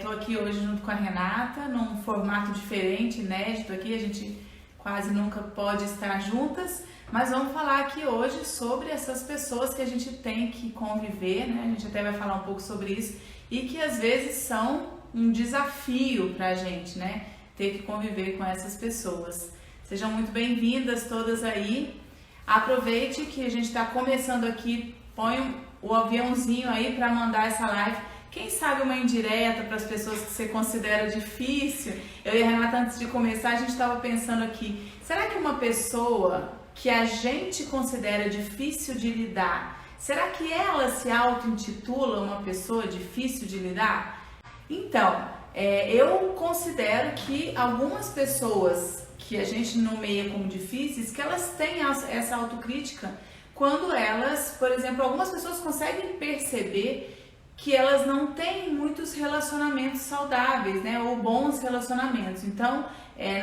Tô aqui hoje junto com a Renata, num formato diferente, inédito aqui, a gente quase nunca pode estar juntas, mas vamos falar aqui hoje sobre essas pessoas que a gente tem que conviver, né? A gente até vai falar um pouco sobre isso e que às vezes são um desafio pra gente, né? Ter que conviver com essas pessoas. Sejam muito bem-vindas todas aí. Aproveite que a gente está começando aqui, põe o aviãozinho aí para mandar essa live. Quem sabe uma indireta para as pessoas que você considera difícil. Eu e a Renata, antes de começar, a gente estava pensando aqui, será que uma pessoa que a gente considera difícil de lidar, será que ela se auto-intitula uma pessoa difícil de lidar? Então, eu considero que algumas pessoas que a gente nomeia como difíceis, que elas têm essa autocrítica quando elas, por exemplo, algumas pessoas conseguem perceber que elas não têm muitos relacionamentos saudáveis, né, ou bons relacionamentos. Então,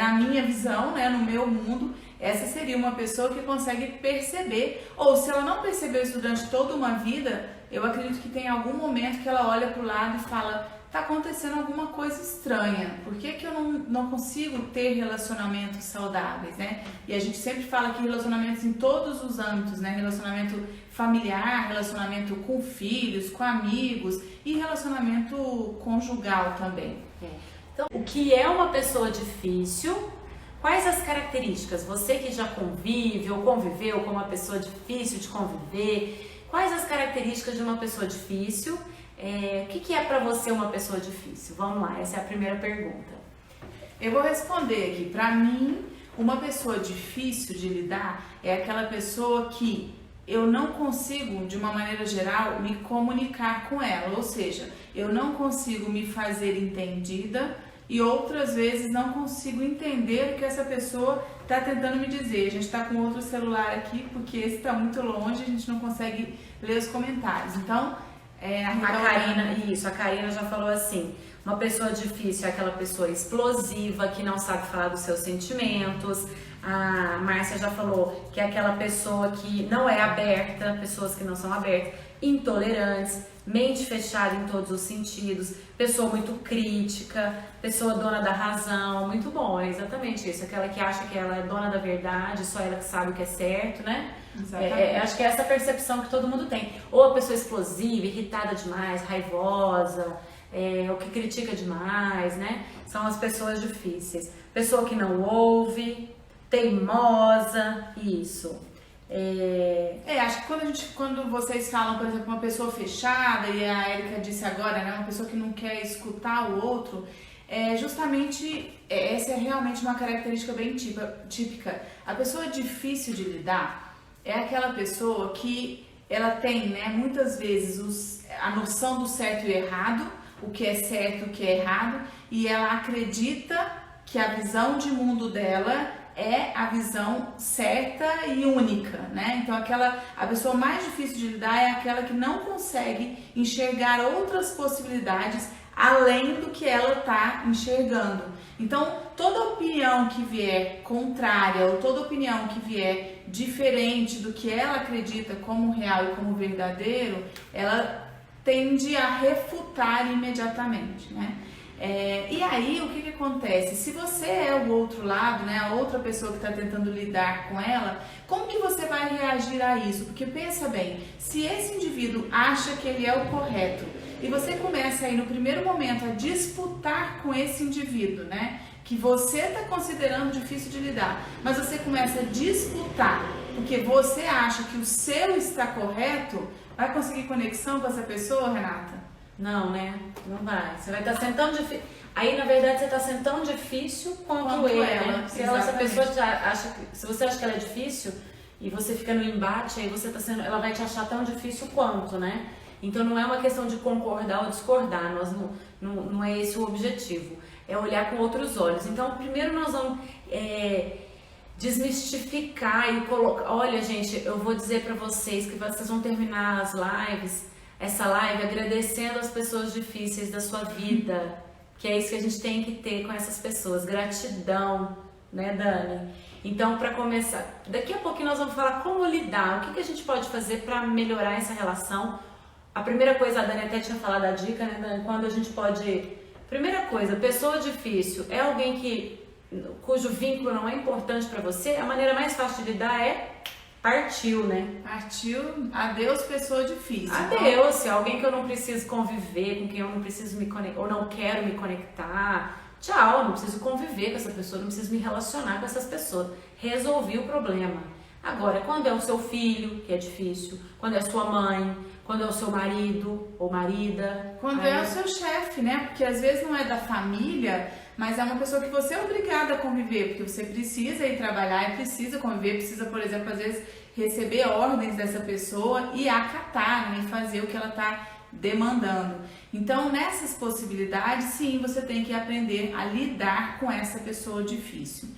na minha visão, né, no meu mundo, essa seria uma pessoa que consegue perceber, ou se ela não percebeu isso durante toda uma vida, eu acredito que tem algum momento que ela olha para o lado e fala, tá acontecendo alguma coisa estranha, por que que eu não consigo ter relacionamentos saudáveis, né? E a gente sempre fala que relacionamentos em todos os âmbitos, né? Relacionamento familiar, relacionamento com filhos, com amigos e relacionamento conjugal também. Então, o que é uma pessoa difícil? Quais as características? Você que já convive ou conviveu com uma pessoa difícil de conviver, quais as características de uma pessoa difícil? O que é pra você uma pessoa difícil? Vamos lá, essa é a primeira pergunta. Eu vou responder aqui. Pra mim, uma pessoa difícil de lidar é aquela pessoa que eu não consigo, de uma maneira geral, me comunicar com ela. Ou seja, eu não consigo me fazer entendida e outras vezes não consigo entender o que essa pessoa está tentando me dizer. A gente está com outro celular aqui porque esse está muito longe, a gente não consegue ler os comentários. Então, a Karina já falou assim, uma pessoa difícil é aquela pessoa explosiva, que não sabe falar dos seus sentimentos. A Márcia já falou que é aquela pessoa que não é aberta, pessoas que não são abertas, intolerantes, mente fechada em todos os sentidos, pessoa muito crítica, pessoa dona da razão. Muito bom, é exatamente isso, aquela que acha que ela é dona da verdade, só ela que sabe o que é certo, né? Acho que é essa percepção que todo mundo tem. Ou a pessoa explosiva, irritada demais, raivosa, ou que critica demais, né? São as pessoas difíceis. Pessoa que não ouve, teimosa, isso. Acho que quando vocês falam, por exemplo, uma pessoa fechada, e a Érica disse agora, né, uma pessoa que não quer escutar o outro, justamente essa é realmente uma característica bem típica. A pessoa difícil de lidar é aquela pessoa que ela tem, né, muitas vezes a noção do certo e errado, o que é certo, o que é errado, e ela acredita que a visão de mundo dela é a visão certa e única, né? Então a pessoa mais difícil de lidar é aquela que não consegue enxergar outras possibilidades além do que ela está enxergando. Então toda opinião que vier contrária ou toda opinião que vier diferente do que ela acredita como real e como verdadeiro, ela tende a refutar imediatamente, né? E aí o que acontece? Se você é o outro lado, né, a outra pessoa que está tentando lidar com ela, como que você vai reagir a isso? Porque pensa bem, se esse indivíduo acha que ele é o correto e você começa aí no primeiro momento a disputar com esse indivíduo, né, que você está considerando difícil de lidar, mas você começa a disputar porque você acha que o seu está correto, vai conseguir conexão com essa pessoa, Renata? Não, né? Não vai. Você vai estar sendo tão difícil. Aí, na verdade, você está sendo tão difícil quanto ele, ela. Né? Se essa pessoa se você acha que ela é difícil e você fica no embate, aí você tá sendo, ela vai te achar tão difícil quanto, né? Então não é uma questão de concordar ou discordar, não é esse o objetivo. É olhar com outros olhos. Então, primeiro nós vamos desmistificar e colocar. Olha, gente, eu vou dizer para vocês que vocês vão terminar essa live agradecendo as pessoas difíceis da sua vida, que é isso que a gente tem que ter com essas pessoas, gratidão, né, Dani? Então, para começar, daqui a pouquinho nós vamos falar como lidar, o que a gente pode fazer para melhorar essa relação. A primeira coisa, a Dani até tinha falado a dica, né, Dani, quando a gente pode Primeira coisa, pessoa difícil é alguém cujo vínculo não é importante para você. A maneira mais fácil de lidar é partiu, né? Partiu, adeus pessoa difícil. Adeus, se é alguém que eu não preciso conviver, com quem eu não preciso me conectar, ou não quero me conectar. Tchau, não preciso conviver com essa pessoa, não preciso me relacionar com essas pessoas. Resolvi o problema. Agora, quando é o seu filho, que é difícil, quando é a sua mãe, quando é o seu marido ou marida. Quando é o seu chefe, né? Porque às vezes não é da família, mas é uma pessoa que você é obrigada a conviver, porque você precisa ir trabalhar e precisa conviver, precisa, por exemplo, às vezes receber ordens dessa pessoa e acatar, né? E fazer o que ela está demandando. Então, nessas possibilidades, sim, você tem que aprender a lidar com essa pessoa difícil.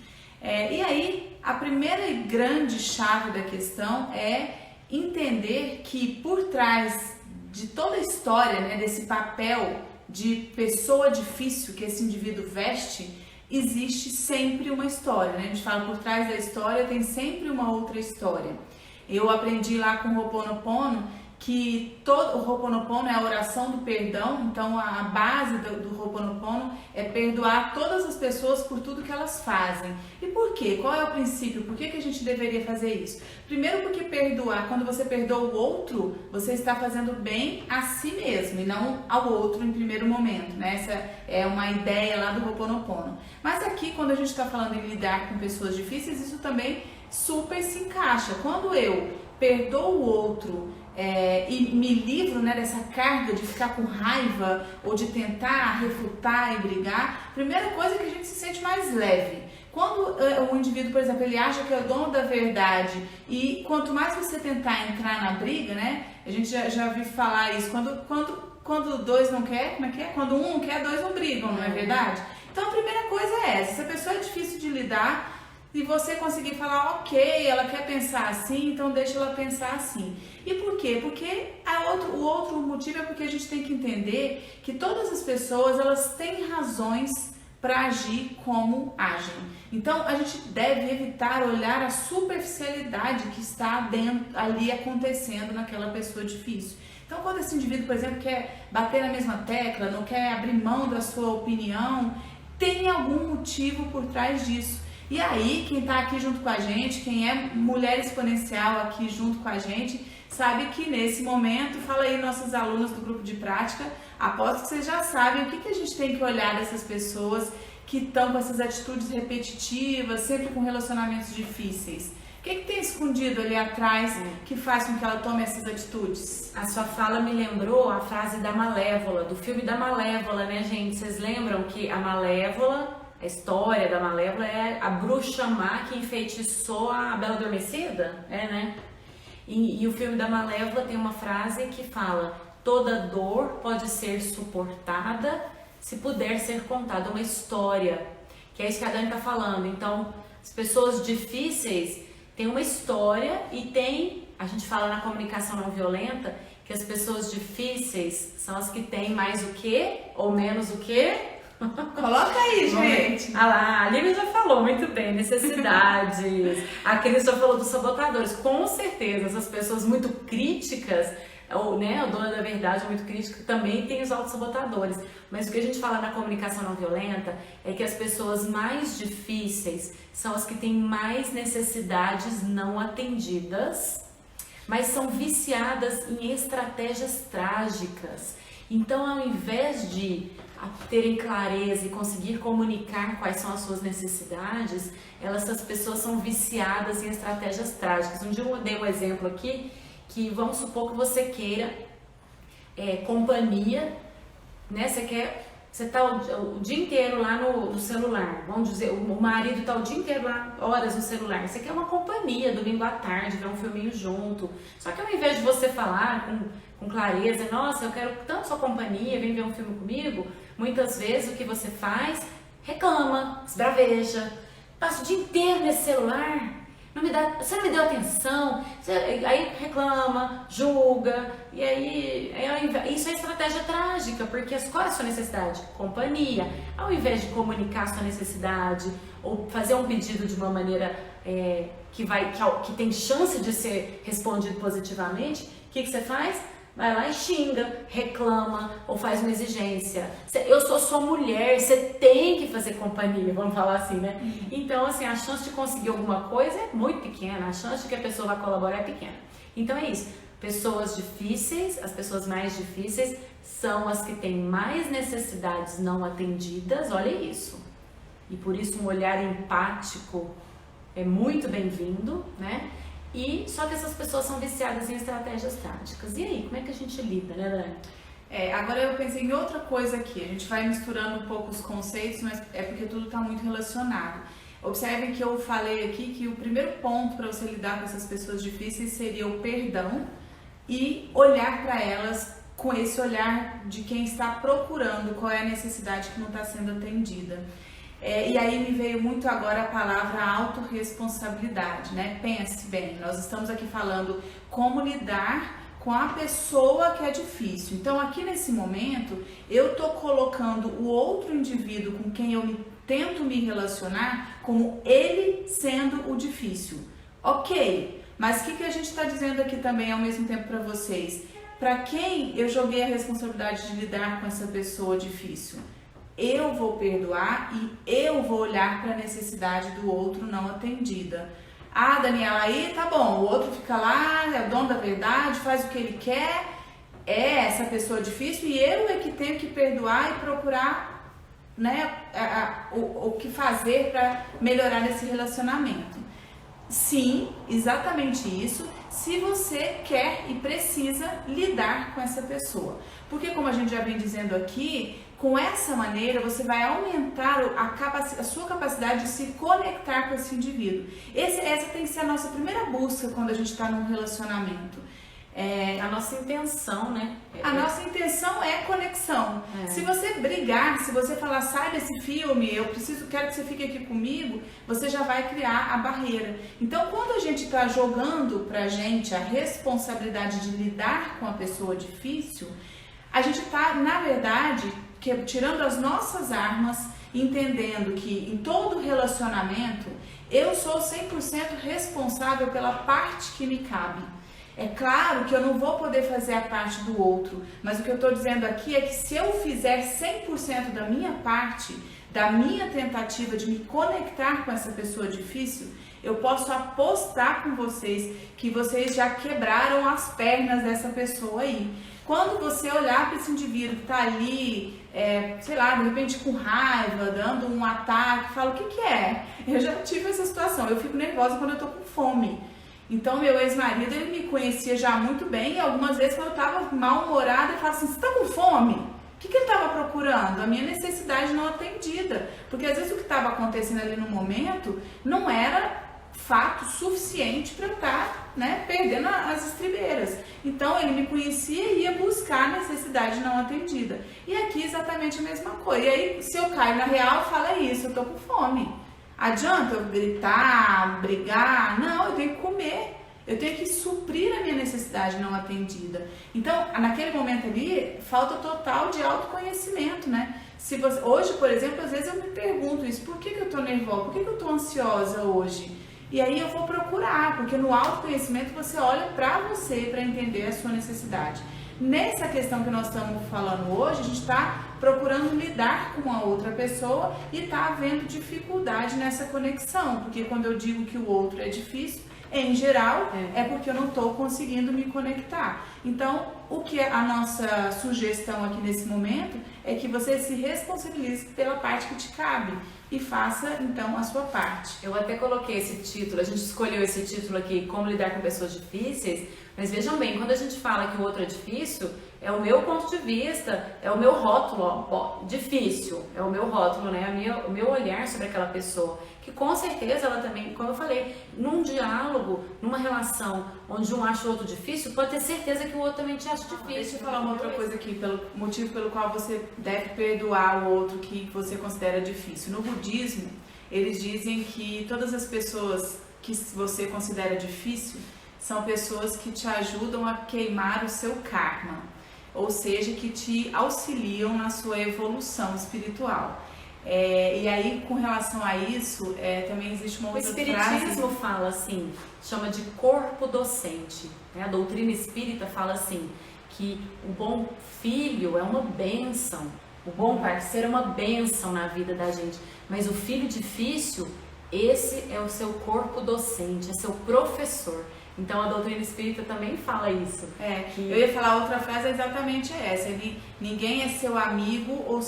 E aí, a primeira e grande chave da questão é entender que por trás de toda a história, né, desse papel de pessoa difícil que esse indivíduo veste, existe sempre uma história, né? A gente fala por trás da história tem sempre uma outra história. Eu aprendi lá com o Ho'oponopono que o Ho'oponopono é a oração do perdão, então a base do Ho'oponopono é perdoar todas as pessoas por tudo que elas fazem. E por quê? Qual é o princípio? Por que a gente deveria fazer isso? Primeiro porque perdoar, quando você perdoa o outro, você está fazendo bem a si mesmo e não ao outro em primeiro momento, né? Essa é uma ideia lá do Ho'oponopono. Mas aqui, quando a gente está falando em lidar com pessoas difíceis, isso também super se encaixa. Quando eu perdoo o outro e me livro, né, dessa carga de ficar com raiva ou de tentar refutar e brigar, primeira coisa é que a gente se sente mais leve. Quando o indivíduo, por exemplo, ele acha que é o dono da verdade e quanto mais você tentar entrar na briga, né, a gente já viu falar isso, quando dois não quer, como é que é? Quando um não quer, dois não brigam, não é verdade? Então a primeira coisa é essa, se a pessoa é difícil de lidar, e você conseguir falar, ok, ela quer pensar assim, então deixa ela pensar assim. E por quê? Porque o outro motivo é porque a gente tem que entender que todas as pessoas, elas têm razões para agir como agem. Então, a gente deve evitar olhar a superficialidade que está ali acontecendo naquela pessoa difícil. Então, quando esse indivíduo, por exemplo, quer bater na mesma tecla, não quer abrir mão da sua opinião, tem algum motivo por trás disso. E aí, quem está aqui junto com a gente, quem é mulher exponencial aqui junto com a gente, sabe que nesse momento, fala aí nossos alunos do grupo de prática, aposto que vocês já sabem o que a gente tem que olhar dessas pessoas que estão com essas atitudes repetitivas, sempre com relacionamentos difíceis. O que tem escondido ali atrás que faz com que ela tome essas atitudes? A sua fala me lembrou a frase da Malévola, do filme da Malévola, né, gente? Vocês lembram que a Malévola... A história da Malévola é a bruxa má que enfeitiçou a Bela Adormecida, né? E o filme da Malévola tem uma frase que fala: toda dor pode ser suportada se puder ser contada, uma história, que é isso que a Dani está falando. Então, as pessoas difíceis têm uma história e a gente fala na comunicação não violenta que as pessoas difíceis são as que têm mais o quê ou menos o quê? Coloca aí, gente. Ah lá, a Lívia já falou muito bem, necessidades. A Cris já falou dos sabotadores. Com certeza, essas pessoas muito críticas, ou né, a dona da verdade muito crítica, também tem os autossabotadores. Mas o que a gente fala na comunicação não violenta é que as pessoas mais difíceis são as que têm mais necessidades não atendidas, mas são viciadas em estratégias trágicas. Então, ao invés de terem clareza e conseguir comunicar quais são as suas necessidades, essas pessoas são viciadas em estratégias trágicas. Um dia eu dei um exemplo aqui, que vamos supor que você queira companhia, né? Você tá o dia inteiro lá no celular, vamos dizer, o marido tá o dia inteiro lá, horas no celular, você quer uma companhia, domingo à tarde, ver um filminho junto, só que ao invés de você falar com clareza, nossa, eu quero tanto sua companhia, vem ver um filme comigo, muitas vezes o que você faz, reclama, esbraveja, passa o dia inteiro nesse celular, você não me deu atenção, aí reclama, julga, e aí isso é estratégia trágica, porque qual é a sua necessidade? Companhia. Ao invés de comunicar a sua necessidade ou fazer um pedido de uma maneira que tem chance de ser respondido positivamente, o que você faz? vai lá e xinga, reclama ou faz uma exigência. Eu sou sua mulher, você tem que fazer companhia, vamos falar assim, né? Então, assim, a chance de conseguir alguma coisa é muito pequena, a chance de que a pessoa vai colaborar é pequena. Então é isso, pessoas difíceis, as pessoas mais difíceis são as que têm mais necessidades não atendidas, olha isso. E por isso um olhar empático é muito bem-vindo, né? E só que essas pessoas são viciadas em estratégias táticas. E aí, como é que a gente lida, né, Dani? Agora eu pensei em outra coisa aqui. A gente vai misturando um pouco os conceitos, mas é porque tudo está muito relacionado. Observem que eu falei aqui que o primeiro ponto para você lidar com essas pessoas difíceis seria o perdão e olhar para elas com esse olhar de quem está procurando qual é a necessidade que não está sendo atendida. E aí me veio muito agora a palavra autorresponsabilidade, né? Pense bem, nós estamos aqui falando como lidar com a pessoa que é difícil. Então aqui nesse momento eu tô colocando o outro indivíduo com quem eu tento me relacionar como ele sendo o difícil. Ok, mas o que a gente está dizendo aqui também ao mesmo tempo para vocês? Para quem eu joguei a responsabilidade de lidar com essa pessoa difícil? Eu vou perdoar e eu vou olhar para a necessidade do outro não atendida. Ah, Daniela, aí tá bom, o outro fica lá, é o dono da verdade, faz o que ele quer, é essa pessoa difícil e eu é que tenho que perdoar e procurar, né, o que fazer para melhorar esse relacionamento. Sim, exatamente isso, se você quer e precisa lidar com essa pessoa. Porque como a gente já vem dizendo aqui, com essa maneira você vai aumentar a sua capacidade de se conectar com esse indivíduo. Essa tem que ser a nossa primeira busca quando a gente está num relacionamento. A nossa intenção, né? A nossa intenção é conexão. Se você brigar, se você falar, sai desse filme, quero que você fique aqui comigo, você já vai criar a barreira. Então, quando a gente está jogando pra gente a responsabilidade de lidar com a pessoa difícil, a gente está, na verdade, tirando as nossas armas, entendendo que em todo relacionamento, eu sou 100% responsável pela parte que me cabe. É claro que eu não vou poder fazer a parte do outro, mas o que eu estou dizendo aqui é que se eu fizer 100% da minha parte, da minha tentativa de me conectar com essa pessoa difícil, eu posso apostar com vocês que vocês já quebraram as pernas dessa pessoa aí. Quando você olhar para esse indivíduo que está ali, sei lá, de repente com raiva, dando um ataque, fala, o que é? Eu já tive essa situação, eu fico nervosa quando eu estou com fome. Então, meu ex-marido, ele me conhecia já muito bem e algumas vezes quando eu estava mal-humorada, ele falava assim, você está com fome? O que ele estava procurando? A minha necessidade não atendida. Porque às vezes o que estava acontecendo ali no momento não era fato suficiente para eu estar, né, perdendo as estribeiras. Então, ele me conhecia e ia buscar a necessidade não atendida. E aqui exatamente a mesma coisa. E aí, se eu caio na real, fala isso, eu tô com fome. Adianta eu gritar, brigar? Não, eu tenho que comer. Eu tenho que suprir a minha necessidade não atendida. Então, naquele momento ali, falta total de autoconhecimento, né? Hoje, por exemplo, às vezes eu me pergunto isso, por que eu tô nervosa? Por que eu tô ansiosa hoje? E aí eu vou procurar, porque no autoconhecimento você olha para você para entender a sua necessidade. Nessa questão que nós estamos falando hoje, a gente está procurando lidar com a outra pessoa e está havendo dificuldade nessa conexão, porque quando eu digo que o outro é difícil, em geral, é porque eu não estou conseguindo me conectar. Então, o que é a nossa sugestão aqui nesse momento é que você se responsabilize pela parte que te cabe e faça, então, a sua parte. Eu até coloquei esse título, a gente escolheu esse título aqui, Como Lidar com Pessoas Difíceis, mas vejam bem, quando a gente fala que o outro é difícil, é o meu ponto de vista, é o meu rótulo, ó, difícil, é o meu rótulo, né? O meu olhar sobre aquela pessoa, que com certeza ela também, como eu falei, num diálogo, numa relação onde um acha o outro difícil, pode ter certeza que o outro também te acha difícil. Deixa eu falar uma outra coisa aqui, pelo motivo pelo qual você deve perdoar o outro que você considera difícil. No budismo, eles dizem que todas as pessoas que você considera difícil são pessoas que te ajudam a queimar o seu karma, ou seja, que te auxiliam na sua evolução espiritual. E aí, com relação a isso, também existe uma outra frase. O espiritismo fala assim, chama de corpo docente, né? A doutrina espírita fala assim, que o bom filho é uma bênção, o bom parceiro é uma bênção na vida da gente, mas o filho difícil, esse é o seu corpo docente, é seu professor. Então a doutrina espírita também fala isso. Eu ia falar outra frase exatamente essa. Ninguém é seu amigo ou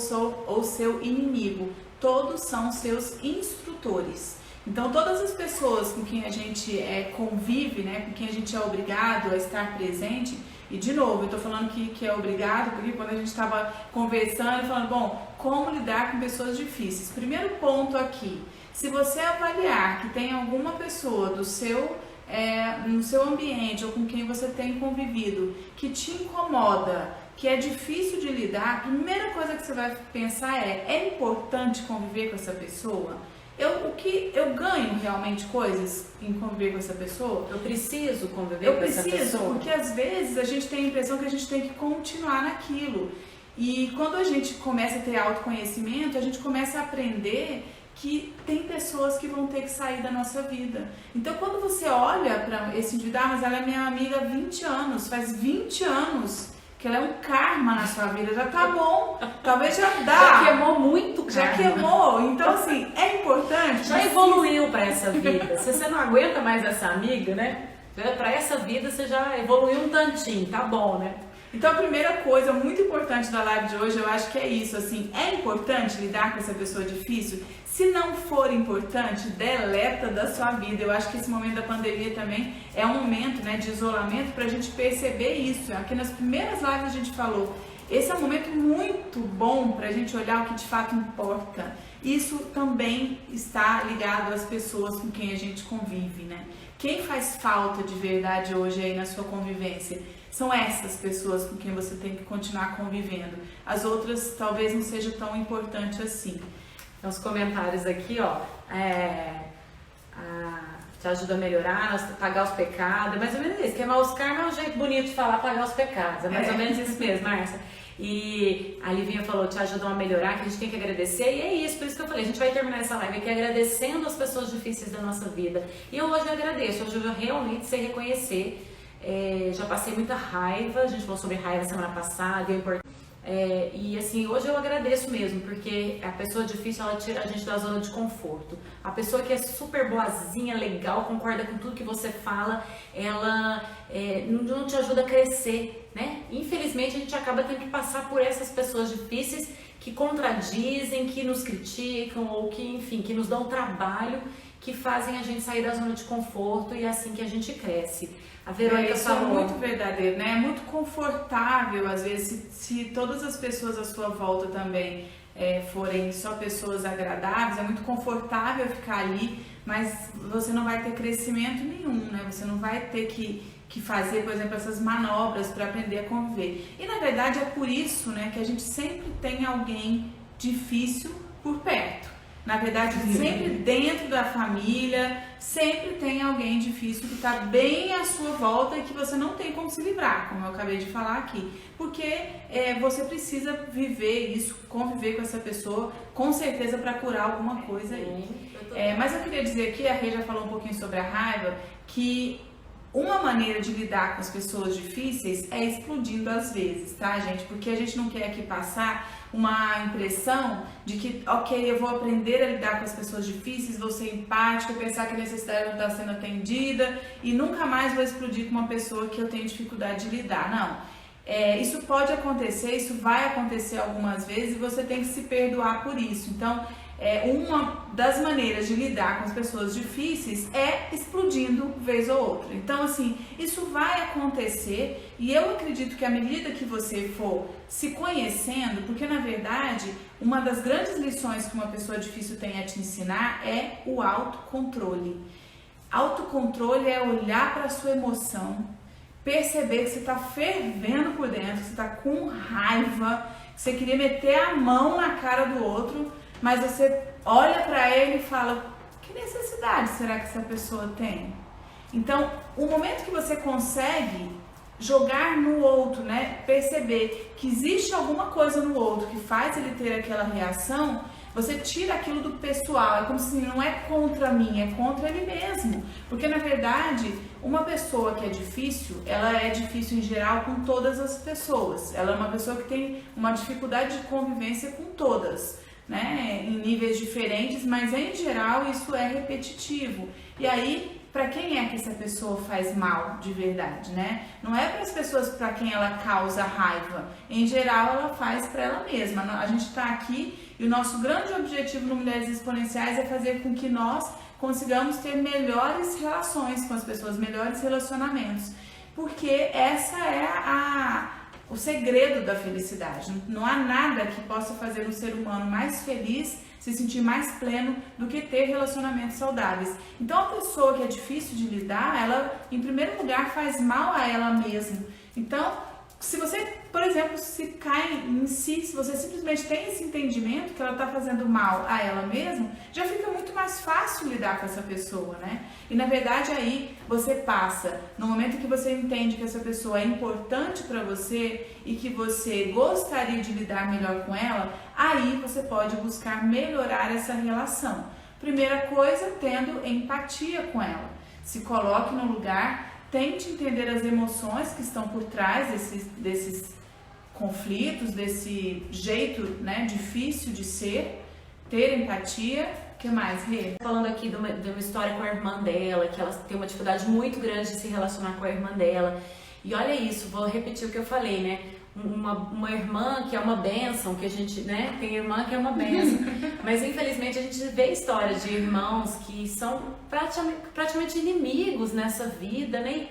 seu inimigo. Todos são seus instrutores. Então todas as pessoas com quem a gente convive, né, com quem a gente é obrigado a estar presente, e de novo, eu estou falando que é obrigado, porque quando a gente estava conversando, falando, bom, como lidar com pessoas difíceis? Primeiro ponto aqui, se você avaliar que tem alguma pessoa no seu ambiente ou com quem você tem convivido que te incomoda, que é difícil de lidar, a primeira coisa que você vai pensar é importante conviver com essa pessoa? Eu ganho realmente coisas em conviver com essa pessoa? Eu preciso conviver com essa pessoa? Eu preciso, porque às vezes a gente tem a impressão que a gente tem que continuar naquilo. E quando a gente começa a ter autoconhecimento, a gente começa a aprender que tem pessoas que vão ter que sair da nossa vida. Então quando você olha para esse indivíduo, mas ela é minha amiga há 20 anos, faz 20 anos que ela é um karma na sua vida, já tá bom, talvez já dá. Já queimou muito karma. Já queimou, então assim, é importante. Já evoluiu para essa vida. Se você não aguenta mais essa amiga, né? Para essa vida você já evoluiu um tantinho, tá bom, né? Então a primeira coisa muito importante da live de hoje, eu acho que é isso, assim, é importante lidar com essa pessoa difícil? Se não for importante, deleta da sua vida. Eu acho que esse momento da pandemia também é um momento, né, de isolamento para a gente perceber isso. Aqui nas primeiras lives a gente falou, esse é um momento muito bom para a gente olhar o que de fato importa. Isso também está ligado às pessoas com quem a gente convive, né? Quem faz falta de verdade hoje aí na sua convivência? São essas pessoas com quem você tem que continuar convivendo. As outras talvez não seja tão importante assim. Os comentários aqui, ó, te ajuda a melhorar, pagar os pecados, é mais ou menos isso. Queimar os karma é um jeito bonito de falar pagar os pecados, é mais ou menos isso mesmo, Márcia. E a Livinha falou, te ajudam a melhorar, que a gente tem que agradecer, e é isso, por isso que eu falei, a gente vai terminar essa live aqui agradecendo as pessoas difíceis da nossa vida. E eu hoje agradeço, hoje eu realmente sei reconhecer, já passei muita raiva, a gente falou sobre raiva semana passada, e assim, hoje eu agradeço mesmo, porque a pessoa difícil, ela tira a gente da zona de conforto. A pessoa que é super boazinha, legal, concorda com tudo que você fala, ela não te ajuda a crescer, né? Infelizmente a gente acaba tendo que passar por essas pessoas difíceis que contradizem, que nos criticam ou que, enfim, que nos dão trabalho, que fazem a gente sair da zona de conforto, e é assim que a gente cresce. A Verônica falou, é muito verdadeiro, né? É muito confortável, às vezes, se todas as pessoas à sua volta também forem só pessoas agradáveis, é muito confortável ficar ali, mas você não vai ter crescimento nenhum, né? Você não vai ter que fazer, por exemplo, essas manobras para aprender a conviver. E na verdade é por isso, né, que a gente sempre tem alguém difícil por perto. Na verdade, sempre dentro da família, sempre tem alguém difícil que está bem à sua volta e que você não tem como se livrar, como eu acabei de falar aqui. Porque você precisa viver isso, conviver com essa pessoa, com certeza para curar alguma coisa aí. Mas eu queria dizer aqui, a Rê já falou um pouquinho sobre a raiva, que uma maneira de lidar com as pessoas difíceis é explodindo às vezes, tá, gente? Porque a gente não quer aqui passar uma impressão de que, ok, eu vou aprender a lidar com as pessoas difíceis, vou ser empática, pensar que a necessidade não está sendo atendida e nunca mais vou explodir com uma pessoa que eu tenho dificuldade de lidar. Não. Isso pode acontecer, isso vai acontecer algumas vezes e você tem que se perdoar por isso. Então, uma das maneiras de lidar com as pessoas difíceis é explodindo vez ou outra. Então, assim, isso vai acontecer e eu acredito que à medida que você for se conhecendo, porque na verdade, uma das grandes lições que uma pessoa difícil tem a te ensinar é o autocontrole. Autocontrole é olhar para a sua emoção, perceber que você está fervendo por dentro, que você está com raiva, que você queria meter a mão na cara do outro, mas você olha para ele e fala, que necessidade será que essa pessoa tem? Então, o momento que você consegue jogar no outro, né? Perceber que existe alguma coisa no outro que faz ele ter aquela reação, você tira aquilo do pessoal, é como se não é contra mim, é contra ele mesmo. Porque na verdade, uma pessoa que é difícil, ela é difícil em geral com todas as pessoas. Ela é uma pessoa que tem uma dificuldade de convivência com todas, né? Em níveis diferentes, mas em geral isso é repetitivo. E aí, para quem é que essa pessoa faz mal de verdade, né? Não é para as pessoas para quem ela causa raiva. Em geral, ela faz para ela mesma. A gente está aqui e o nosso grande objetivo no Mulheres Exponenciais é fazer com que nós consigamos ter melhores relações com as pessoas, melhores relacionamentos. Porque essa é o segredo da felicidade. Não há nada que possa fazer um ser humano mais feliz, se sentir mais pleno do que ter relacionamentos saudáveis. Então a pessoa que é difícil de lidar, ela em primeiro lugar faz mal a ela mesma. Então, se você, por exemplo, se cai em si, se você simplesmente tem esse entendimento que ela está fazendo mal a ela mesma, já fica muito mais fácil lidar com essa pessoa, né? E na verdade aí você passa, no momento que você entende que essa pessoa é importante para você e que você gostaria de lidar melhor com ela, aí você pode buscar melhorar essa relação. Primeira coisa, tendo empatia com ela. Se coloque no lugar. Tente entender as emoções que estão por trás desses conflitos, desse jeito, né, difícil de ser, ter empatia. O que mais, Rê? Falando aqui de uma história com a irmã dela, que ela tem uma dificuldade muito grande de se relacionar com a irmã dela. E olha isso, vou repetir o que eu falei, né? Uma irmã que é uma bênção, que a gente, né? Tem irmã que é uma bênção. Mas infelizmente a gente vê histórias de irmãos que são praticamente inimigos nessa vida, né?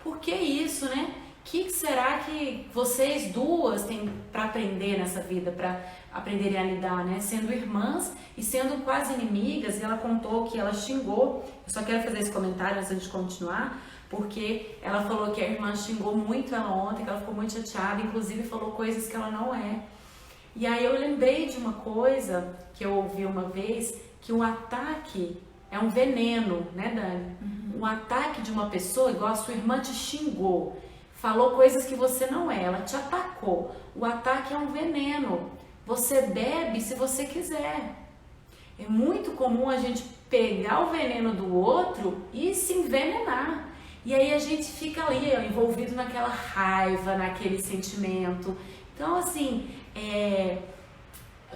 Por que isso, né? O que será que vocês duas têm para aprender nessa vida, para aprenderem a lidar, né? Sendo irmãs e sendo quase inimigas. E ela contou que ela xingou. Eu só quero fazer esse comentário antes de continuar. Porque ela falou que a irmã xingou muito ela ontem, que ela ficou muito chateada, inclusive falou coisas que ela não é. E aí eu lembrei de uma coisa que eu ouvi uma vez, que um ataque é um veneno, né, Dani? Um ataque de uma pessoa, igual a sua irmã te xingou, falou coisas que você não é, ela te atacou. O ataque é um veneno. Você bebe se você quiser. É muito comum a gente pegar o veneno do outro e se envenenar. E aí a gente fica ali, ó, envolvido naquela raiva, naquele sentimento. Então, assim,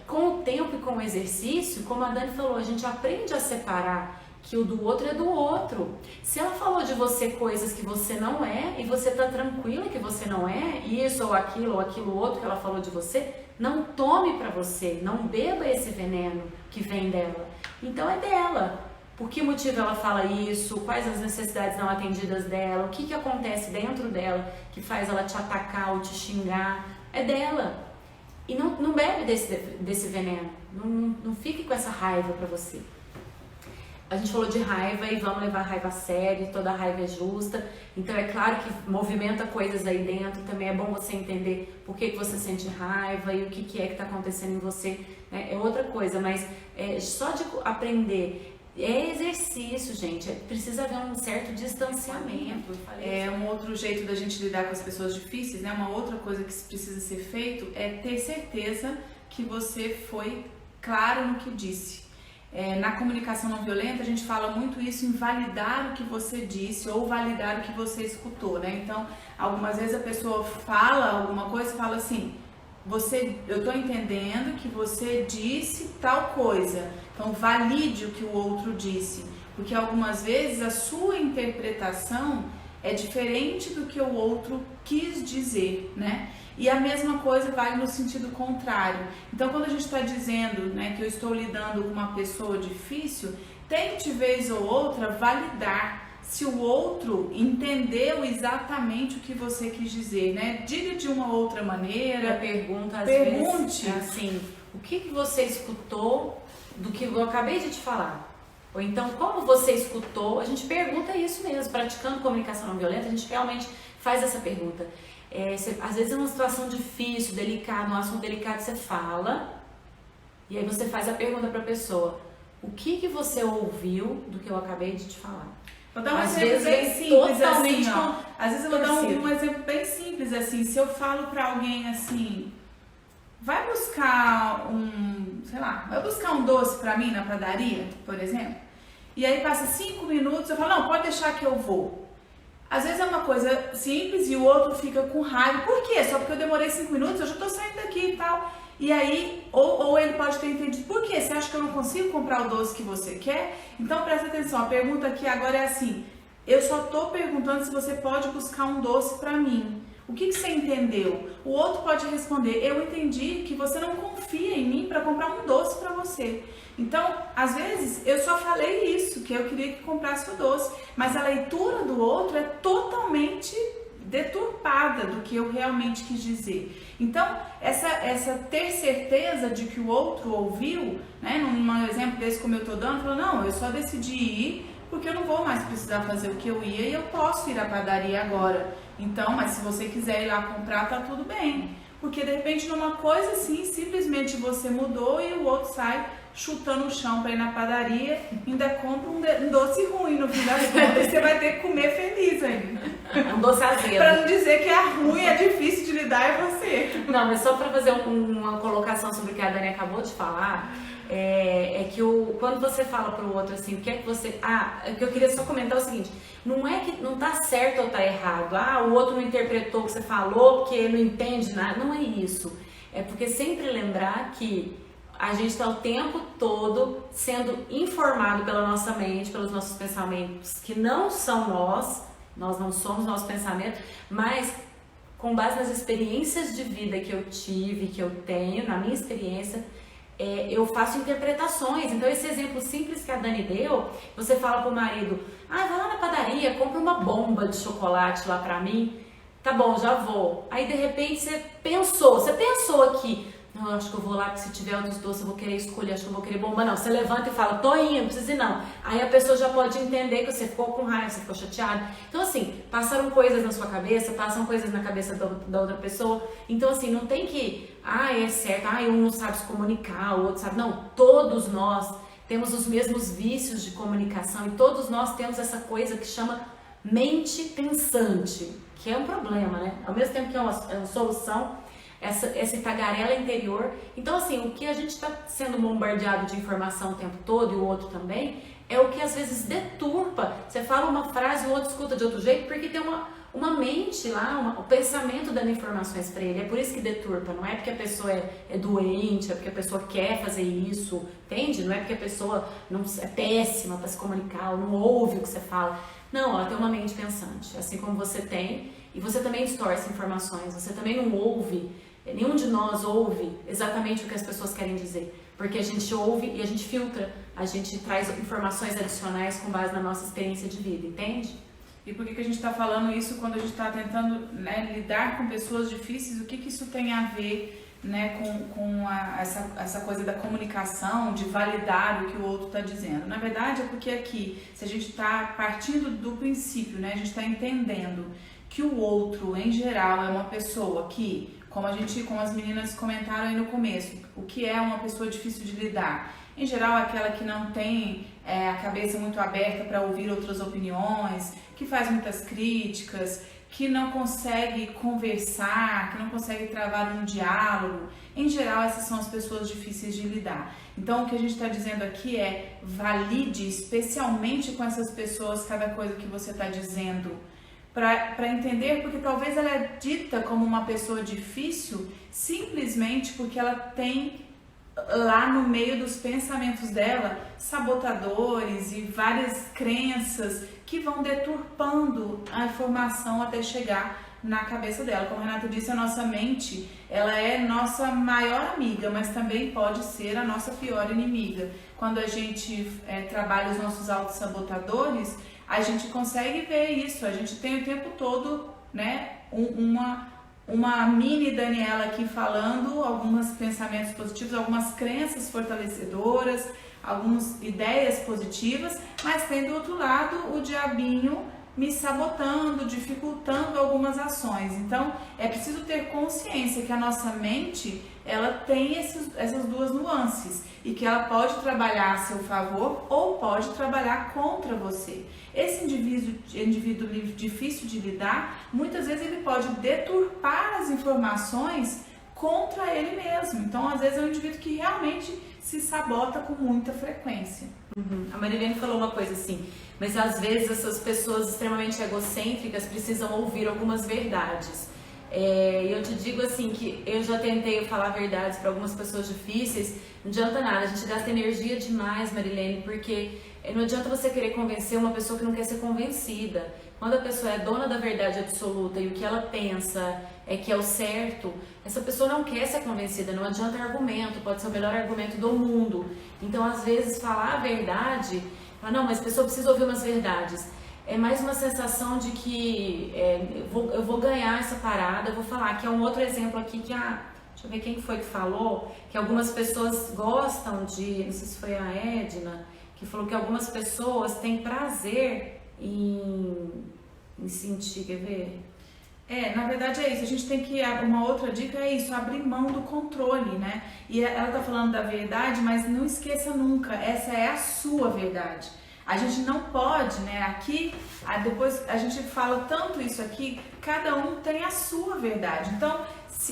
com o tempo e com o exercício, como a Dani falou, a gente aprende a separar que o do outro é do outro. Se ela falou de você coisas que você não é, e você tá tranquila que você não é, isso ou aquilo outro que ela falou de você, não tome pra você, não beba esse veneno que vem dela. Então é dela. Por que motivo ela fala isso? Quais as necessidades não atendidas dela? O que acontece dentro dela que faz ela te atacar ou te xingar? É dela. E não bebe desse veneno. Não fique com essa raiva pra você. A gente falou de raiva e vamos levar a raiva a sério, toda raiva é justa. Então é claro que movimenta coisas aí dentro, também é bom você entender por que você sente raiva e o que é que está acontecendo em você, né? É outra coisa, mas só de aprender... É exercício, gente. Precisa haver um certo distanciamento. Um outro jeito da gente lidar com as pessoas difíceis, né? Uma outra coisa que precisa ser feito é ter certeza que você foi claro no que disse. Na comunicação não violenta, a gente fala muito isso em validar o que você disse ou validar o que você escutou, né? Então, algumas vezes a pessoa fala alguma coisa e fala assim... eu tô entendendo que você disse tal coisa, então valide o que o outro disse, porque algumas vezes a sua interpretação é diferente do que o outro quis dizer, né? E a mesma coisa vale no sentido contrário. Então, quando a gente está dizendo, né, que eu estou lidando com uma pessoa difícil, tente vez ou outra validar se o outro entendeu exatamente o que você quis dizer, né? Diga de uma outra maneira. Pergunte vezes, assim, o que você escutou do que eu acabei de te falar? Ou então, como você escutou? A gente pergunta isso mesmo. Praticando comunicação não violenta, a gente realmente faz essa pergunta. Às vezes é uma situação difícil, delicada, um assunto delicado, você fala e aí você faz a pergunta para a pessoa: o que você ouviu do que eu acabei de te falar? Vou dar um Às exemplo vezes bem vem simples totalmente assim, ó. Às vezes eu vou dar torcido. um exemplo bem simples assim. Se eu falo pra alguém assim, vai buscar vai buscar um doce pra mim na padaria, por exemplo. E aí passa 5 minutos, eu falo, não, pode deixar que eu vou. Às vezes é uma coisa simples e o outro fica com raiva. Por quê? Só porque eu demorei 5 minutos, eu já tô saindo daqui e tal. E aí, ou ele pode ter entendido, por quê? Você acha que eu não consigo comprar o doce que você quer? Então presta atenção, a pergunta aqui agora é assim, eu só tô perguntando se você pode buscar um doce pra mim. O que você entendeu? O outro pode responder, eu entendi que você não confia em mim para comprar um doce para você. Então, às vezes, eu só falei isso, que eu queria que comprasse o doce, mas a leitura do outro é totalmente deturpada do que eu realmente quis dizer. Então, essa ter certeza de que o outro ouviu, né, num exemplo desse como eu tô dando, falou, não, eu só decidi ir porque eu não vou mais precisar fazer o que eu ia e eu posso ir à padaria agora. Então, mas se você quiser ir lá comprar, tá tudo bem. Porque de repente numa coisa assim, simplesmente você mudou e o outro sai chutando o chão para ir na padaria, ainda compra um doce ruim no fim das contas, você vai ter que comer feliz ainda. Um doce azedo. Para não dizer que é ruim, é difícil de lidar, é você. Não, mas só para fazer uma colocação sobre o que a Dani acabou de falar, é que quando você fala pro outro assim, o que é que você... o que eu queria só comentar é o seguinte, não é que não tá certo ou tá errado, o outro não interpretou o que você falou porque não entende nada, não é isso. É porque sempre lembrar que a gente está o tempo todo sendo informado pela nossa mente, pelos nossos pensamentos, que não são nós não somos nosso pensamento, mas com base nas experiências de vida que eu tive, que eu tenho, na minha experiência, eu faço interpretações. Então esse exemplo simples que a Dani deu, você fala pro marido, vai lá na padaria, compra uma bomba de chocolate lá pra mim, tá bom, já vou. Aí de repente você pensou aqui, não, eu acho que eu vou lá, porque se tiver outros doces eu vou querer escolher, acho que eu vou querer bomba. Não, você levanta e fala, tô indo, não precisa ir não. Aí a pessoa já pode entender que você ficou com raiva, você ficou chateado. Então assim, passaram coisas na sua cabeça, passam coisas na cabeça da outra pessoa. Então assim, não tem que, é certo, um não sabe se comunicar, o outro sabe. Não, todos nós temos os mesmos vícios de comunicação e todos nós temos essa coisa que chama mente pensante, que é um problema, né? Ao mesmo tempo que é uma solução, essa tagarela interior. Então assim, o que a gente está sendo bombardeado de informação o tempo todo e o outro também, é o que às vezes deturpa. Você fala uma frase e o outro escuta de outro jeito porque tem uma mente lá, o pensamento dando informações para ele. É por isso que deturpa, não é porque a pessoa é doente, é porque a pessoa quer fazer isso, entende? Não é porque a pessoa não é péssima para se comunicar, ou não ouve o que você fala. Não, ela tem uma mente pensante, assim como você tem, e você também distorce informações, você também não ouve. Nenhum de nós ouve exatamente o que as pessoas querem dizer, porque a gente ouve e a gente filtra, a gente traz informações adicionais com base na nossa experiência de vida, entende? E por que a gente está falando isso quando a gente está tentando, né, lidar com pessoas difíceis? O que isso tem a ver, né, com essa coisa da comunicação, de validar o que o outro está dizendo? Na verdade é porque aqui, se a gente está partindo do princípio, né, a gente está entendendo que o outro, em geral, é uma pessoa que, como as meninas comentaram aí no começo, o que é uma pessoa difícil de lidar? Em geral, é aquela que não tem a cabeça muito aberta para ouvir outras opiniões, que faz muitas críticas, que não consegue conversar, que não consegue travar um diálogo. Em geral, essas são as pessoas difíceis de lidar. Então, o que a gente está dizendo aqui é valide especialmente com essas pessoas cada coisa que você está dizendo, para entender, porque talvez ela é dita como uma pessoa difícil simplesmente porque ela tem lá no meio dos pensamentos dela sabotadores e várias crenças que vão deturpando a informação até chegar na cabeça dela. Como a Renata disse, a nossa mente, ela é nossa maior amiga, mas também pode ser a nossa pior inimiga. Quando a gente trabalha os nossos autossabotadores, a gente consegue ver isso, a gente tem o tempo todo, né, uma mini Daniela aqui falando alguns pensamentos positivos, algumas crenças fortalecedoras, algumas ideias positivas, mas tem do outro lado o diabinho me sabotando, dificultando algumas ações. Então, é preciso ter consciência que a nossa mente, ela tem essas duas nuances e que ela pode trabalhar a seu favor ou pode trabalhar contra você. Esse indivíduo difícil de lidar, muitas vezes ele pode deturpar as informações contra ele mesmo. Então, às vezes é um indivíduo que realmente se sabota com muita frequência. A Marilene falou uma coisa assim, mas às vezes essas pessoas extremamente egocêntricas precisam ouvir algumas verdades. Eu te digo assim que eu já tentei falar verdades para algumas pessoas difíceis, não adianta nada, a gente gasta energia demais, Marilene, porque não adianta você querer convencer uma pessoa que não quer ser convencida. Quando a pessoa é dona da verdade absoluta e o que ela pensa é que é o certo, essa pessoa não quer ser convencida, não adianta argumento, pode ser o melhor argumento do mundo. Então, às vezes, falar a verdade, não, mas a pessoa precisa ouvir umas verdades. É mais uma sensação de que eu vou ganhar essa parada, eu vou falar, que é um outro exemplo aqui que deixa eu ver quem foi que falou, que algumas pessoas gostam de, não sei se foi a Edna, que falou que algumas pessoas têm prazer em sentir, quer ver? Na verdade é isso, a gente tem que, uma outra dica é isso, abrir mão do controle, né? E ela tá falando da verdade, mas não esqueça nunca, essa é a sua verdade. A gente não pode, né, aqui, depois a gente fala tanto isso aqui, cada um tem a sua verdade. Então,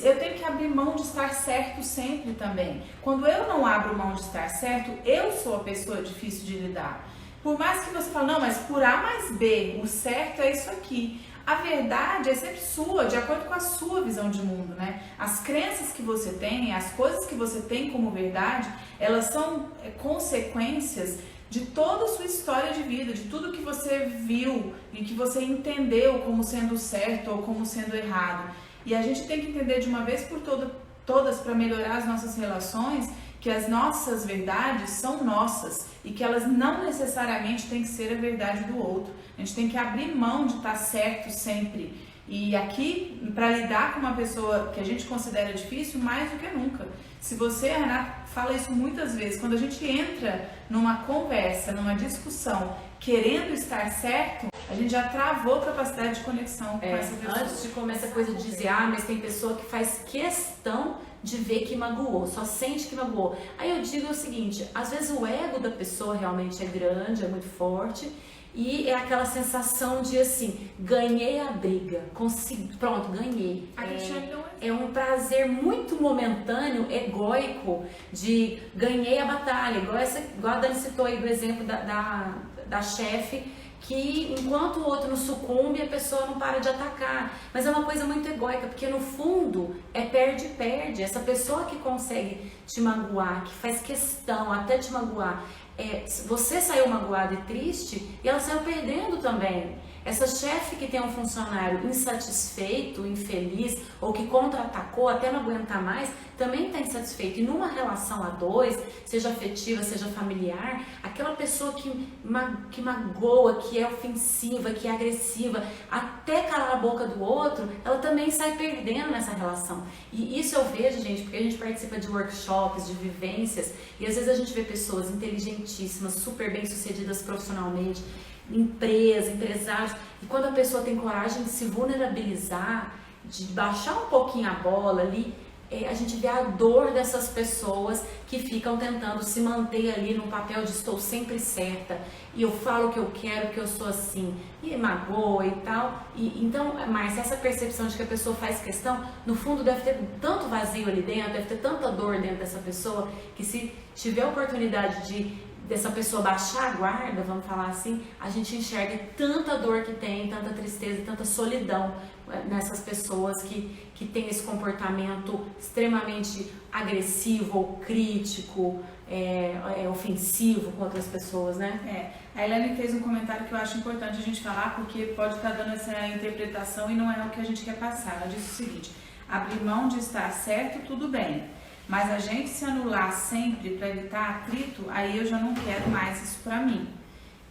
eu tenho que abrir mão de estar certo sempre também. Quando eu não abro mão de estar certo, eu sou a pessoa difícil de lidar. Por mais que você fale, não, mas por A mais B, o certo é isso aqui. A verdade é sempre sua, de acordo com a sua visão de mundo, né? As crenças que você tem, as coisas que você tem como verdade, elas são consequências de toda a sua história de vida, de tudo que você viu e que você entendeu como sendo certo ou como sendo errado. E a gente tem que entender de uma vez por todas, para melhorar as nossas relações, que as nossas verdades são nossas e que elas não necessariamente têm que ser a verdade do outro. A gente tem que abrir mão de estar certo sempre. E aqui, para lidar com uma pessoa que a gente considera difícil, mais do que nunca. Se você, Renata, fala isso muitas vezes, quando a gente entra numa conversa, numa discussão, querendo estar certo, a gente já travou a capacidade de conexão com essa pessoa. Antes de começar a coisa de dizer, mas tem pessoa que faz questão de ver que magoou, só sente que magoou. Aí eu digo o seguinte, às vezes o ego da pessoa realmente é grande, é muito forte, e é aquela sensação de assim, ganhei a briga, consegui, pronto, ganhei. É um prazer muito momentâneo, egóico, de ganhei a batalha, igual a Dani citou aí do exemplo da chefe, que enquanto o outro não sucumbe, a pessoa não para de atacar. Mas é uma coisa muito egóica, porque no fundo é perde-perde. Essa pessoa que consegue te magoar, que faz questão até te magoar, você saiu magoado e triste e ela saiu perdendo também. Essa chefe que tem um funcionário insatisfeito, infeliz ou que contra-atacou até não aguentar mais, também está insatisfeito. E numa relação a dois, seja afetiva, seja familiar, aquela pessoa que magoa, que é ofensiva, que é agressiva, até calar a boca do outro, ela também sai perdendo nessa relação. E isso eu vejo, gente, porque a gente participa de workshops, de vivências, e às vezes a gente vê pessoas inteligentíssimas, super bem-sucedidas profissionalmente, empresários, e quando a pessoa tem coragem de se vulnerabilizar, de baixar um pouquinho a bola ali, a gente vê a dor dessas pessoas que ficam tentando se manter ali no papel de estou sempre certa, e eu falo o que eu quero, que eu sou assim, e magoa e tal. Então, Márcia, essa percepção de que a pessoa faz questão, no fundo deve ter tanto vazio ali dentro, deve ter tanta dor dentro dessa pessoa, que se tiver a oportunidade dessa pessoa baixar a guarda, vamos falar assim, a gente enxerga tanta dor que tem, tanta tristeza e tanta solidão nessas pessoas que têm esse comportamento extremamente agressivo ou crítico, ofensivo com outras pessoas, né? A Helene fez um comentário que eu acho importante a gente falar, porque pode estar dando essa interpretação e não é o que a gente quer passar. Ela disse o seguinte: abrir mão de estar certo, tudo bem, mas a gente se anular sempre para evitar atrito, aí eu já não quero mais isso para mim.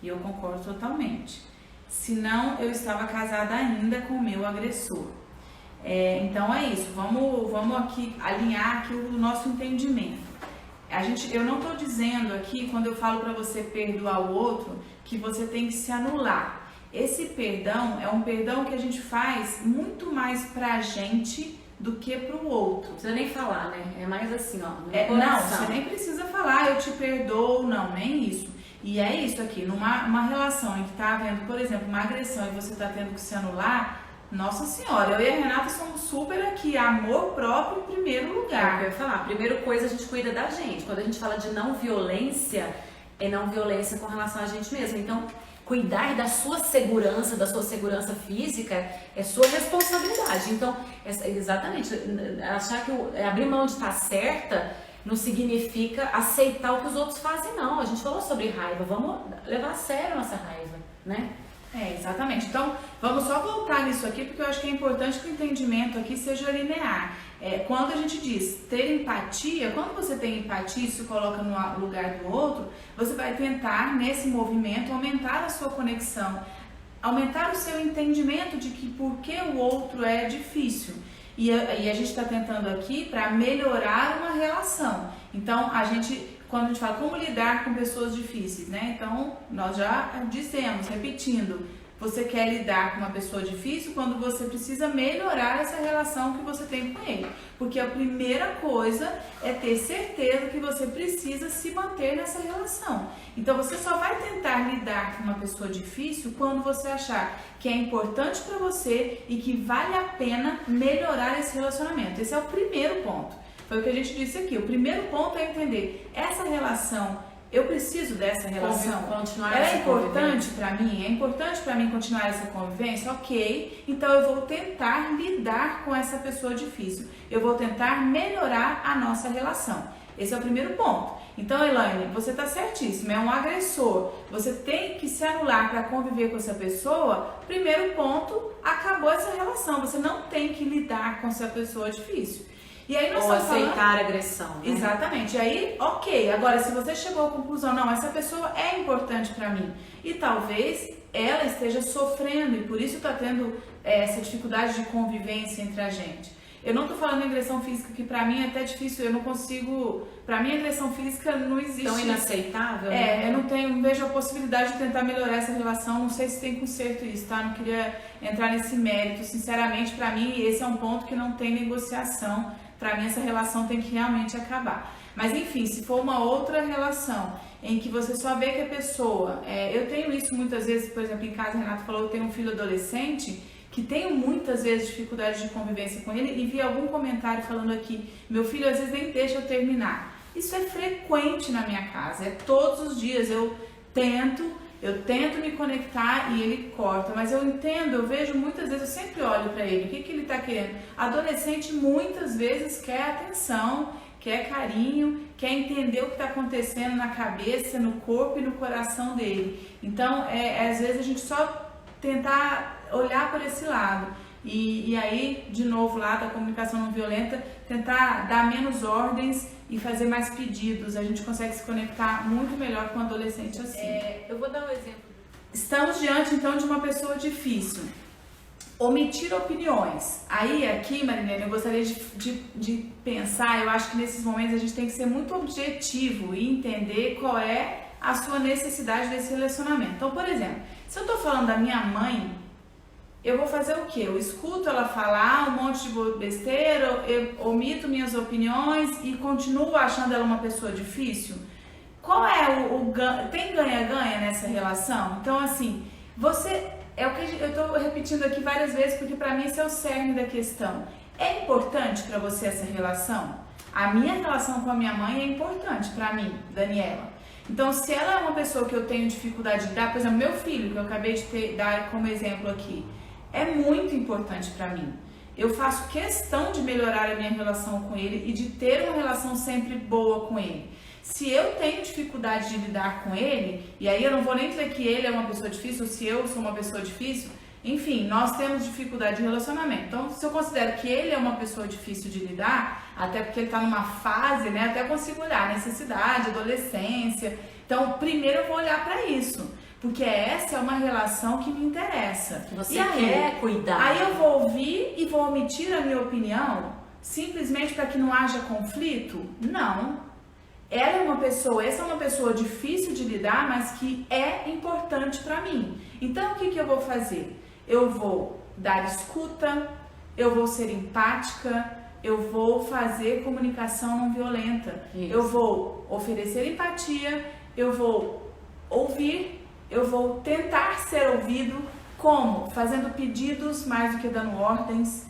E eu concordo totalmente. Senão eu estava casada ainda com o meu agressor. Então é isso, vamos aqui alinhar aqui o nosso entendimento. Eu não estou dizendo aqui, quando eu falo para você perdoar o outro, que você tem que se anular. esse perdão é um perdão que a gente faz muito mais pra gente do que pro outro. Não precisa nem falar, né? É mais assim, ó. Não, você nem precisa falar, eu te perdoo, não, nem isso. E é isso aqui, numa relação em que tá havendo, por exemplo, uma agressão e você tá tendo que se anular, nossa senhora, eu e a Renata somos super aqui, amor próprio em primeiro lugar. É o que eu ia falar, primeira coisa a gente cuida da gente. Quando a gente fala de não violência, é não violência com relação a gente mesmo. Então, cuidar da sua segurança física é sua responsabilidade. Então, exatamente, achar que abrir mão de estar certa não significa aceitar o que os outros fazem, não. A gente falou sobre raiva, vamos levar a sério a nossa raiva, né? Exatamente. Então, vamos só voltar nisso aqui, porque eu acho que é importante que o entendimento aqui seja linear. Quando a gente diz ter empatia, quando você tem empatia e se coloca no lugar do outro, você vai tentar, nesse movimento, aumentar a sua conexão, aumentar o seu entendimento de que por que o outro é difícil. E a gente está tentando aqui para melhorar uma relação. Então, quando a gente fala como lidar com pessoas difíceis, né? Então, nós já dissemos, repetindo, você quer lidar com uma pessoa difícil quando você precisa melhorar essa relação que você tem com ele. Porque a primeira coisa é ter certeza que você precisa se manter nessa relação. Então, você só vai tentar lidar com uma pessoa difícil quando você achar que é importante para você e que vale a pena melhorar esse relacionamento. Esse é o primeiro ponto. Foi o que a gente disse aqui. O primeiro ponto é entender essa relação. Eu preciso dessa relação. Ela é importante para mim? É importante para mim continuar essa convivência? Ok. Então eu vou tentar lidar com essa pessoa difícil. Eu vou tentar melhorar a nossa relação. Esse é o primeiro ponto. Então, Elaine, você está certíssima. É um agressor. Você tem que se anular para conviver com essa pessoa. Primeiro ponto, acabou essa relação. Você não tem que lidar com essa pessoa difícil. E aí nós ou estamos aceitar falando... a agressão, né? Exatamente. E aí, ok. Agora, se você chegou à conclusão, não, essa pessoa é importante para mim. E talvez ela esteja sofrendo e por isso está tendo essa dificuldade de convivência entre a gente. Eu não tô falando em agressão física, que pra mim é até difícil, eu não consigo... Pra mim, agressão física não existe. Tão inaceitável, né? Eu não vejo a possibilidade de tentar melhorar essa relação, não sei se tem conserto isso, tá? Não queria entrar nesse mérito. Sinceramente, pra mim, esse é um ponto que não tem negociação. Pra mim, essa relação tem que realmente acabar. Mas, enfim, se for uma outra relação em que você só vê que a pessoa... eu tenho isso muitas vezes, por exemplo, em casa, a Renata falou, eu tenho um filho adolescente... que tenho muitas vezes dificuldade de convivência com ele e vi algum comentário falando aqui, meu filho às vezes nem deixa eu terminar. Isso é frequente na minha casa, é todos os dias, eu tento me conectar e ele corta, mas eu entendo, eu vejo muitas vezes, eu sempre olho para ele, o que ele está querendo? Adolescente muitas vezes quer atenção, quer carinho, quer entender o que está acontecendo na cabeça, no corpo e no coração dele. Então, às vezes a gente só tentar olhar por esse lado e aí, de novo, lá da comunicação não violenta, tentar dar menos ordens e fazer mais pedidos. A gente consegue se conectar muito melhor com um adolescente assim. Eu vou dar um exemplo. Estamos diante, então, de uma pessoa difícil. Omitir opiniões. Aí, aqui, Marilene, eu gostaria de pensar, eu acho que nesses momentos a gente tem que ser muito objetivo e entender qual é a sua necessidade desse relacionamento. Então, por exemplo, se eu tô falando da minha mãe, eu vou fazer o quê? Eu escuto ela falar um monte de besteira, eu omito minhas opiniões e continuo achando ela uma pessoa difícil? Qual é tem ganha-ganha nessa relação? Então, assim, é o que eu tô repetindo aqui várias vezes, porque pra mim esse é o cerne da questão. É importante pra você essa relação? A minha relação com a minha mãe é importante pra mim, Daniela. Então, se ela é uma pessoa que eu tenho dificuldade de dar, por exemplo, meu filho, que eu acabei de dar como exemplo aqui, é muito importante para mim. Eu faço questão de melhorar a minha relação com ele e de ter uma relação sempre boa com ele. Se eu tenho dificuldade de lidar com ele, e aí eu não vou nem dizer que ele é uma pessoa difícil, ou se eu sou uma pessoa difícil, enfim, nós temos dificuldade de relacionamento. Então, se eu considero que ele é uma pessoa difícil de lidar, até porque ele está numa fase, né, até consigo olhar necessidade, adolescência. Então, primeiro eu vou olhar para isso, porque essa é uma relação que me interessa. Você quer cuidar. Aí eu vou ouvir e vou omitir a minha opinião, simplesmente para que não haja conflito? Não. essa é uma pessoa difícil de lidar, mas que é importante para mim. Então, o que eu vou fazer? Eu vou dar escuta, eu vou ser empática, eu vou fazer comunicação não violenta. Isso. Eu vou oferecer empatia, eu vou ouvir, eu vou tentar ser ouvido. Como? Fazendo pedidos mais do que dando ordens,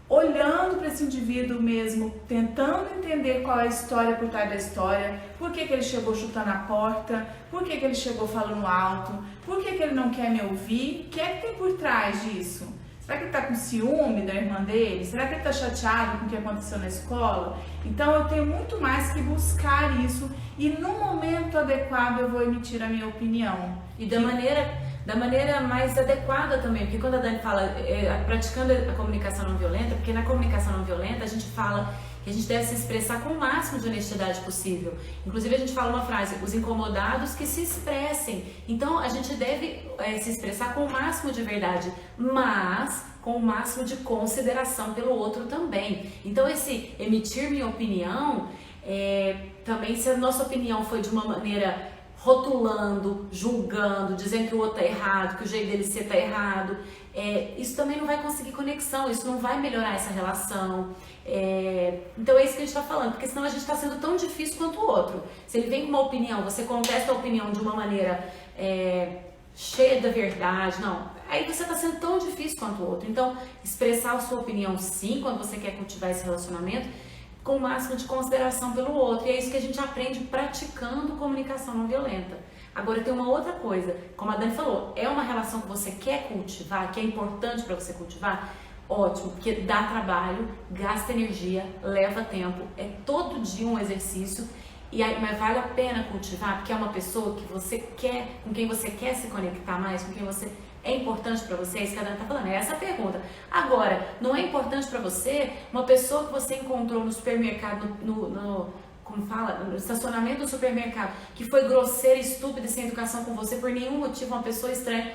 olhando para esse indivíduo mesmo, tentando entender qual é a história por trás da história, por que ele chegou chutando a porta, por que ele chegou falando alto, por que ele não quer me ouvir, o que é que tem por trás disso? Será que ele está com ciúme da irmã dele? Será que ele está chateado com o que aconteceu na escola? Então eu tenho muito mais que buscar isso e no momento adequado eu vou emitir a minha opinião. E da maneira mais adequada também, porque quando a Dani fala praticando a comunicação não violenta, porque na comunicação não violenta a gente fala que a gente deve se expressar com o máximo de honestidade possível. Inclusive a gente fala uma frase, os incomodados que se expressem. Então a gente deve se expressar com o máximo de verdade, mas com o máximo de consideração pelo outro também. Então esse emitir minha opinião, também se a nossa opinião foi de uma maneira rotulando, julgando, dizendo que o outro tá errado, que o jeito dele ser tá errado, isso também não vai conseguir conexão, isso não vai melhorar essa relação. Então é isso que a gente está falando, porque senão a gente está sendo tão difícil quanto o outro. Se ele vem com uma opinião, você contesta a opinião de uma maneira cheia da verdade, não, aí você está sendo tão difícil quanto o outro. Então expressar a sua opinião sim, quando você quer cultivar esse relacionamento, com o máximo de consideração pelo outro. E é isso que a gente aprende praticando comunicação não violenta. Agora tem uma outra coisa, como a Dani falou, é uma relação que você quer cultivar, que é importante para você cultivar, ótimo, porque dá trabalho, gasta energia, leva tempo, é todo dia um exercício, mas vale a pena cultivar, porque é uma pessoa que você quer, com quem você quer se conectar mais, com quem você é importante para você, é isso que a Dani tá falando, é essa a pergunta. Agora, não é importante para você uma pessoa que você encontrou no supermercado, no estacionamento do supermercado, que foi grosseira, estúpida e sem educação com você por nenhum motivo, uma pessoa estranha.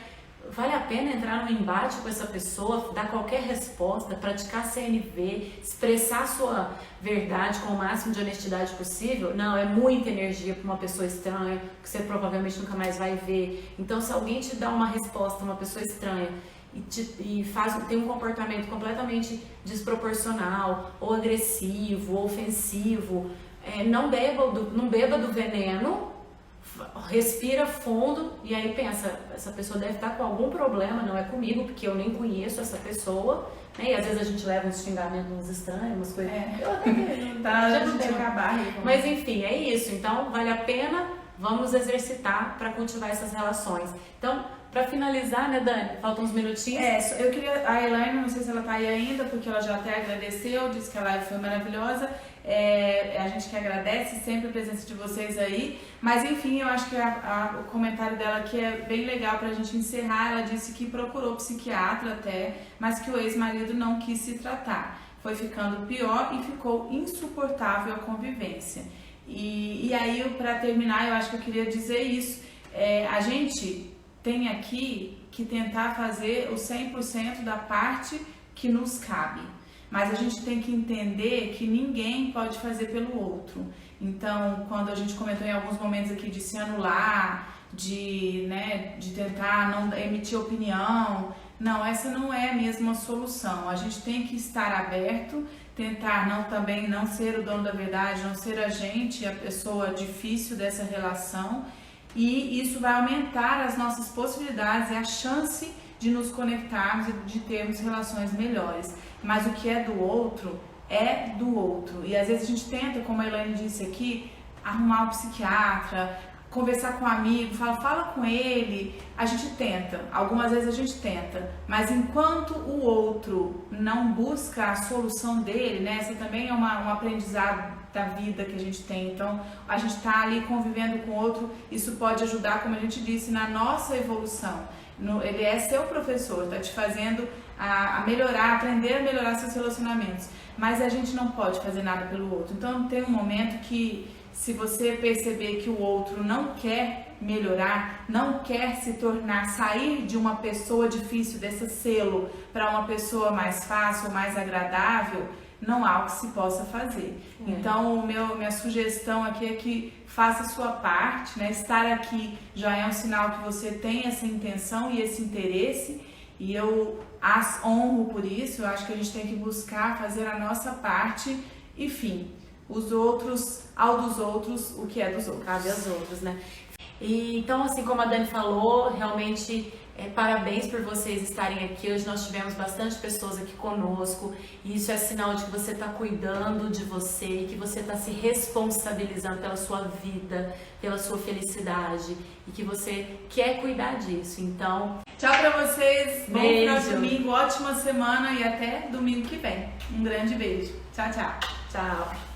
Vale a pena entrar num embate com essa pessoa, dar qualquer resposta, praticar CNV, expressar a sua verdade com o máximo de honestidade possível? Não, é muita energia para uma pessoa estranha, que você provavelmente nunca mais vai ver. Então, se alguém te dá uma resposta, uma pessoa estranha, tem um comportamento completamente desproporcional, ou agressivo, ou ofensivo, não beba do veneno, respira fundo e aí pensa, essa pessoa deve estar com algum problema, não é comigo, porque eu nem conheço essa pessoa, né? E às vezes a gente leva uns xingamentos uns estranhos, umas coisas. Eu até não tá, já não tem acabar. Mas enfim, é isso. Então vale a pena, vamos exercitar para cultivar essas relações. Então, para finalizar, né, Dani? Faltam uns minutinhos. Eu queria, a Elaine, não sei se ela tá aí ainda, porque ela já até agradeceu, disse que a live foi maravilhosa. A gente que agradece sempre a presença de vocês aí, mas enfim, eu acho que o comentário dela aqui é bem legal pra gente encerrar. Ela disse que procurou psiquiatra até, mas que o ex-marido não quis se tratar, foi ficando pior e ficou insuportável a convivência. E aí, para terminar, eu acho que eu queria dizer isso, a gente tem aqui que tentar fazer o 100% da parte que nos cabe. Mas a gente tem que entender que ninguém pode fazer pelo outro. Então, quando a gente comentou em alguns momentos aqui de se anular, de tentar não emitir opinião, não, essa não é mesmo a solução. A gente tem que estar aberto, tentar também não ser o dono da verdade, não ser a gente, a pessoa difícil dessa relação, e isso vai aumentar as nossas possibilidades e a chance de nos conectarmos e de termos relações melhores. Mas o que é do outro, é do outro. E às vezes a gente tenta, como a Elaine disse aqui, arrumar um psiquiatra, conversar com um amigo, fala com ele. A gente tenta, algumas vezes a gente tenta. Mas enquanto o outro não busca a solução dele, né? Essa também é um aprendizado da vida que a gente tem. Então, a gente está ali convivendo com o outro, isso pode ajudar, como a gente disse, na nossa evolução. Ele é seu professor, está te fazendo a melhorar, aprender a melhorar seus relacionamentos, mas a gente não pode fazer nada pelo outro. Então tem um momento que, se você perceber que o outro não quer melhorar, não quer se tornar, sair de uma pessoa difícil, desse selo, para uma pessoa mais fácil, mais agradável, não há o que se possa fazer. Então, minha sugestão aqui é que faça a sua parte, né? Estar aqui já é um sinal que você tem essa intenção e esse interesse, e eu as honro por isso. Eu acho que a gente tem que buscar fazer a nossa parte, enfim, os outros, ao dos outros, o que é dos outros. Cabe aos outros, né? E, então, assim como a Dani falou, realmente parabéns por vocês estarem aqui. Hoje nós tivemos bastante pessoas aqui conosco, e isso é sinal de que você está cuidando de você e que você está se responsabilizando pela sua vida, pela sua felicidade, e que você quer cuidar disso. Então, tchau pra vocês, bom beijo. final de domingo, ótima semana e até domingo que vem. Um grande beijo. Tchau, tchau. Tchau.